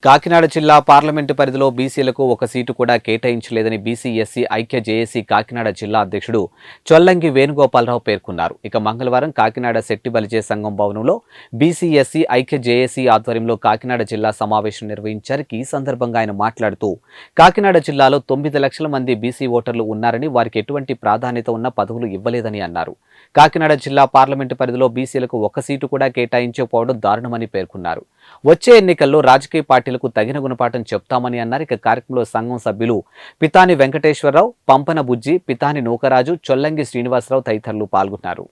కాకినాడ జిల్లా పార్లమెంటు పరిధిలో బీసీలకు ఒక సీటు కూడా కేటాయించలేదని బీసీ ఎస్సీ ఐక్య జేఏసీ కాకినాడ జిల్లా అధ్యక్షుడు చొల్లంగి వేణుగోపాలరావు పేర్కొన్నారు. ఇక మంగళవారం కాకినాడ శెట్టి బలిజే సంఘం భవనంలో బీసీ ఎస్సీ ఐక్య జేఏసీ ఆధ్వర్యంలో కాకినాడ జిల్లా సమావేశం నిర్వహించారు. ఈ సందర్భంగా ఆయన మాట్లాడుతూ కాకినాడ జిల్లాలో 9 లక్షల మంది బీసీ ఓటర్లు ఉన్నారని, వారికి ఎటువంటి ప్రాధాన్యత ఉన్న పదవులు ఇవ్వలేదని అన్నారు. కాకినాడ జిల్లా పార్లమెంటు పరిధిలో బీసీలకు ఒక సీటు కూడా కేటాయించకపోవడం దారుణమని పేర్కొన్నారు. వచ్చే ఎన్నికల్లో రాజకీయ పార్టీలకు తగిన గుణపాఠం చెప్తామని అన్నారు. ఇక కార్యక్రమంలో సంఘం సభ్యులు పితాని వెంకటేశ్వరరావు, పంపన బుజ్జి, పితాని నూకరాజు, చొల్లంగి శ్రీనివాసరావు తదితరులు పాల్గొన్నారు.